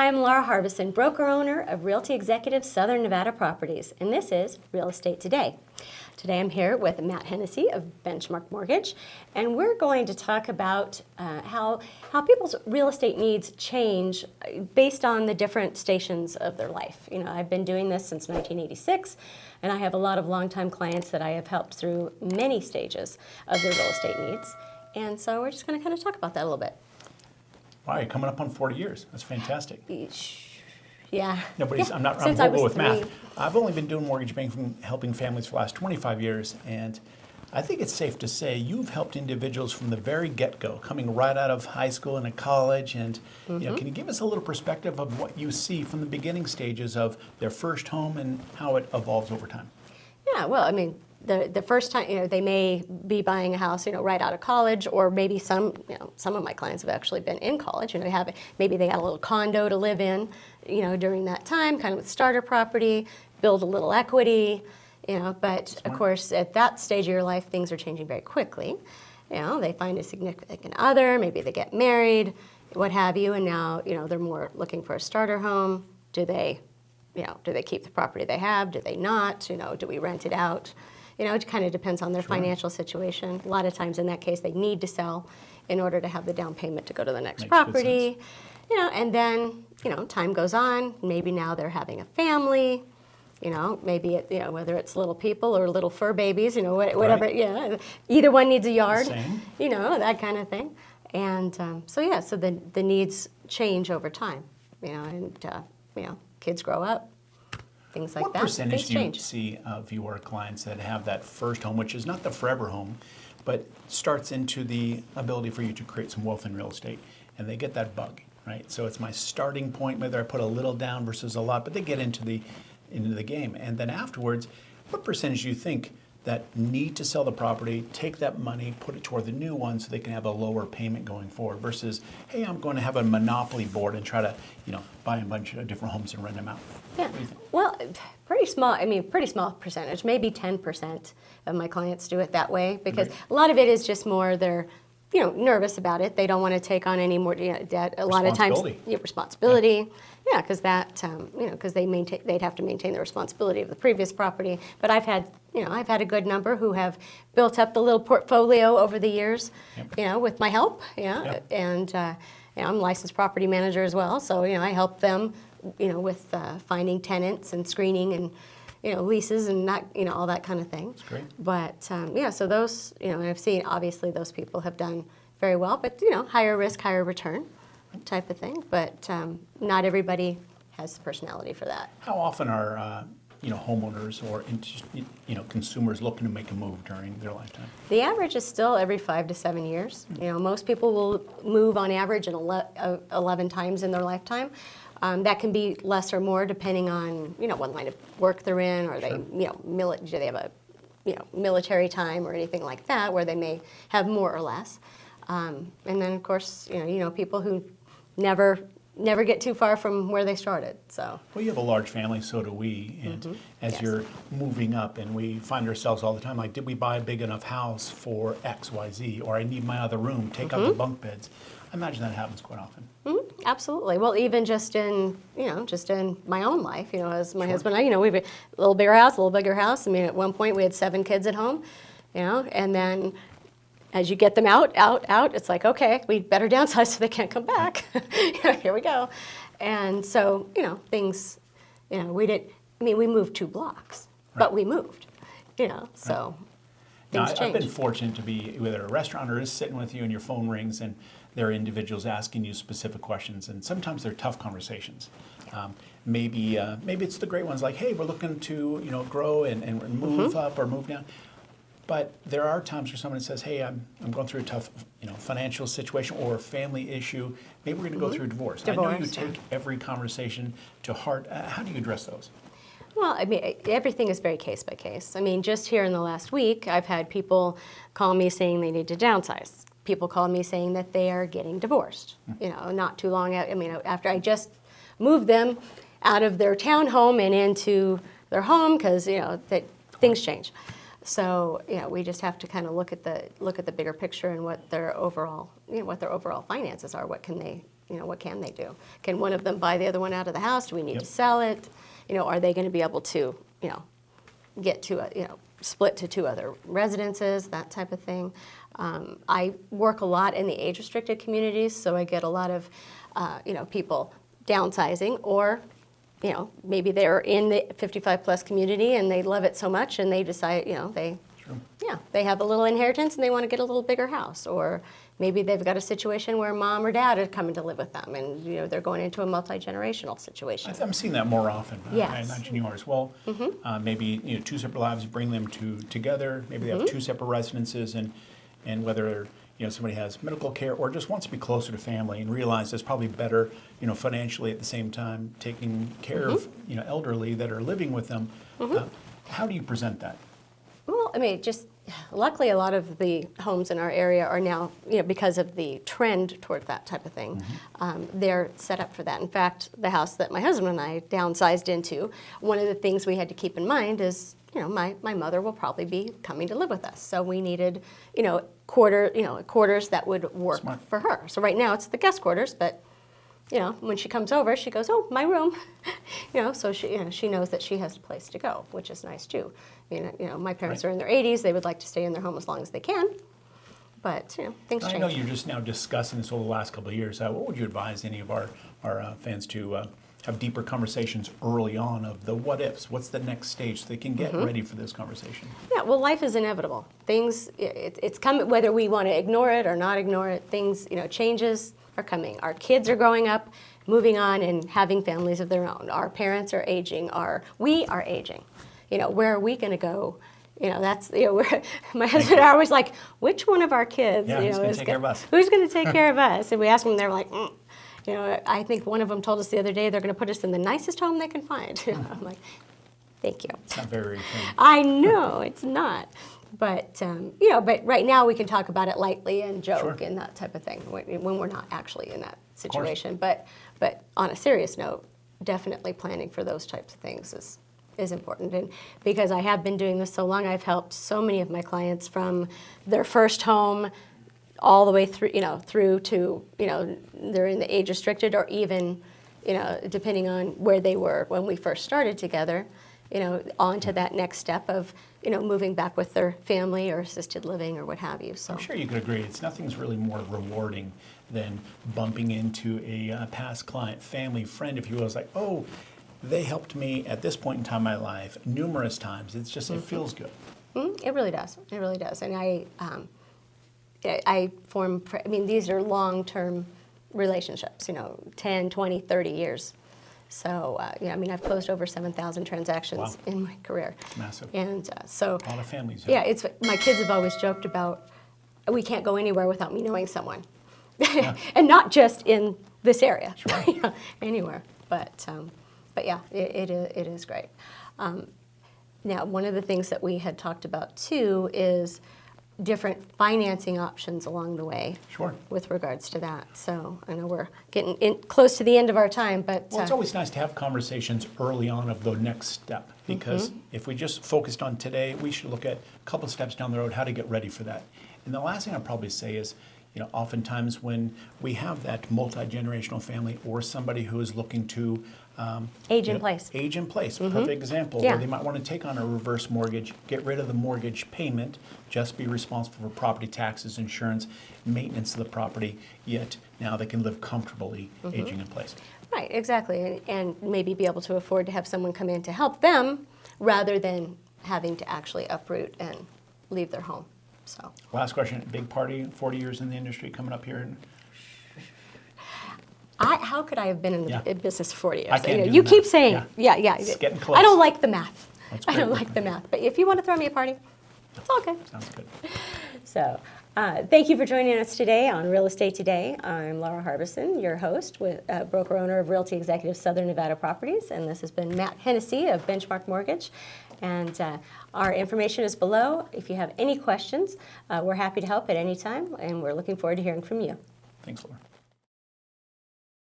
Hi, I'm Laura Harbison, broker-owner of Realty Executive Southern Nevada Properties, and this is Real Estate Today. Today I'm here with Matt Hennessey of Benchmark Mortgage, and we're going to talk about how people's real estate needs change based on the different stations of their life. You know, I've been doing this since 1986, and I have a lot of longtime clients that I have helped through many stages of their real estate needs, and so we're just going to kind of talk about that a little bit. Wow, you're coming up on 40 years. That's fantastic. Yeah. I'm not Since horrible with 3. math. I've only been doing mortgage banking, helping families for the last 25 years, and I think it's safe to say you've helped individuals from the very get-go, coming right out of high school and college. And you know, can you give us a little perspective of what you see from the beginning stages of their first home and how it evolves over time? Yeah, well, I mean, the first time, you know, they may be buying a house, you know, right out of college, or maybe some of my clients have actually been in college, you know, maybe they got a little condo to live in, you know, during that time, kind of with starter property, build a little equity, you know, but of course, at that stage of your life, things are changing very quickly. You know, they find a significant other, maybe they get married, what have you, and now, you know, they're more looking for a starter home. Do they keep the property they have? Do they not? You know, do we rent it out? You know, it kind of depends on their financial situation. A lot of times in that case, they need to sell in order to have the down payment to go to the next property. You know, and then, you know, time goes on. Maybe now they're having a family. You know, maybe whether it's little people or little fur babies. You know, whatever. Right. Yeah, either one needs a yard. Same. You know, that kind of thing. And so the needs change over time. You know, and kids grow up. Things like what that. Percentage do you see of your clients that have that first home, which is not the forever home, but starts into the ability for you to create some wealth in real estate, and they get that bug, right? So it's my starting point, whether I put a little down versus a lot, but they get into the game. And then afterwards, what percentage do you think that need to sell the property, take that money, put it toward the new one so they can have a lower payment going forward versus, hey, I'm going to have a monopoly board and try to, you know, buy a bunch of different homes and rent them out? Yeah, well, pretty small percentage, maybe 10% of my clients do it that way because a lot of it is just more they're, you know, nervous about it. They don't want to take on any more debt. A lot of times, responsibility. Yeah, because because they'd have to maintain the responsibility of the previous property. But I've had a good number who have built up the little portfolio over the years, you know, with my help. And you know, I'm a licensed property manager as well, so you know, I help them, you know, with finding tenants and screening and, you know, leases and that, you know, all that kind of thing. That's great. But so those, you know, and I've seen obviously those people have done very well, but you know, higher risk, higher return type of thing. But not everybody has the personality for that. How often are you know, homeowners or you know, consumers looking to make a move during their lifetime? The average is still every 5 to 7 years. You know, most people will move on average 11 times in their lifetime. That can be less or more depending on, you know, what line of work they're in, or they, you know, do they have a, you know, military time or anything like that, where they may have more or less. And then of course, you know, people who never get too far from where they started. So. Well, you have a large family, so do we. And as you're moving up, and we find ourselves all the time, like, did we buy a big enough house for X, Y, Z, or I need my other room, take out the bunk beds. I imagine that happens quite often. Absolutely. Well, even just in my own life, you know, as my husband and I, you know, we have a little bigger house, a little bigger house. I mean, at one point we had 7 kids at home, you know, and then as you get them out, it's like, okay, we better downsize so they can't come back. You know, here we go. And so, you know, things, you know, we moved 2 blocks, but we moved, you know, so things change. I've been fortunate to be whether a restaurateur is sitting with you and your phone rings and there are individuals asking you specific questions, and sometimes they're tough conversations. Maybe it's the great ones like, hey, we're looking to, you know, grow and move up or move down. But there are times where someone says, hey, I'm going through a tough, you know, financial situation or a family issue. Maybe we're going to go through a divorce. I know you take every conversation to heart. How do you address those? Well, I mean, everything is very case by case. I mean, just here in the last week, I've had people call me saying they need to downsize. People call me saying that they are getting divorced. You know, not too long after I just moved them out of their townhome and into their home, because you know that things change. So you know, we just have to kind of look at the bigger picture and what their overall finances are. What can they what can they do? Can one of them buy the other one out of the house? Do we need Yep. to sell it? Are they going to be able to, get to split to 2 other residences, that type of thing. I work a lot in the age-restricted communities, so I get a lot of, people downsizing, or, maybe they're in the 55-plus community and they love it so much and they decide, they have a little inheritance and they want to get a little bigger house, or maybe they've got a situation where mom or dad are coming to live with them, and they're going into a multi-generational situation. I'm seeing that more often. Yes. I imagine you are as well. Maybe 2 separate lives, bring them together. Maybe they have 2 separate residences, and whether somebody has medical care or just wants to be closer to family and realize it's probably better financially at the same time taking care of elderly that are living with them. How do you present that? Well, just luckily a lot of the homes in our area are now, because of the trend toward that type of thing, they're set up for that. In fact, the house that my husband and I downsized into, one of the things we had to keep in mind is, my mother will probably be coming to live with us. So we needed, quarters that would work Smart. for her. So right now it's the guest quarters, but when she comes over, she goes, "Oh, my room," so she knows that she has a place to go, which is nice too. My parents Right. are in their 80s; they would like to stay in their home as long as they can, but things change. I know you're just now discussing this over the last couple of years. What would you advise any of our fans to have deeper conversations early on of the what ifs? What's the next stage so they can get ready for this conversation? Yeah, well, life is inevitable. Things, it's coming, whether we want to ignore it or not ignore it. Things, changes are coming. Our kids are growing up, moving on, and having families of their own. Our parents are aging. We are aging. Where are we going to go? That's my husband and I are always like, which one of our kids? Who's going to take care of us? Who's going to take care of us? And we ask them, they're like, I think one of them told us the other day they're going to put us in the nicest home they can find. I'm like, thank you. It's not very I know it's not, but but right now we can talk about it lightly and joke Sure. and that type of thing when we're not actually in that situation. But on a serious note, definitely planning for those types of things is important. And because I have been doing this so long, I've helped so many of my clients from their first home all the way through to they're in the age restricted, or even depending on where they were when we first started together, on to that next step of moving back with their family or assisted living or what have you. So I'm sure you could agree. Nothing's really more rewarding than bumping into a past client, family, friend, if you will. It's like, oh, they helped me at this point in time in my life numerous times. It's just, it feels good. It really does. It really does. And these are long-term relationships, 10, 20, 30 years. So, I've closed over 7,000 transactions Wow. in my career. It's massive. And A lot of families. yeah, my kids have always joked about, we can't go anywhere without me knowing someone. And not just in this area, Sure. anywhere. But yeah, it is great. Now, one of the things that we had talked about too is different financing options along the way. Sure. With regards to that. So I know we're getting close to the end of our time, but Well, it's always nice to have conversations early on of the next step, because if we just focused on today, we should look at a couple steps down the road, how to get ready for that. And the last thing I'd probably say is, oftentimes when we have that multi-generational family or somebody who is looking to age in place. Age in place, perfect example, Yeah. where they might want to take on a reverse mortgage, get rid of the mortgage payment, just be responsible for property taxes, insurance, maintenance of the property, yet now they can live comfortably aging in place. Right, exactly. And maybe be able to afford to have someone come in to help them rather than having to actually uproot and leave their home. So. Last question, big party, 40 years in the industry coming up here. How could I have been in the Yeah. business for 40 years? I can't do You the keep math. saying, yeah. It's getting close. I don't like the math. That's I don't great. like the math. But if you want to throw me a party, it's all good. Sounds good. So, thank you for joining us today on Real Estate Today. I'm Laura Harbison, your host, with broker owner of Realty Executive Southern Nevada Properties, and this has been Matt Hennessey of Benchmark Mortgage. And our information is below. If you have any questions, we're happy to help at any time, and we're looking forward to hearing from you. Thanks, Laura.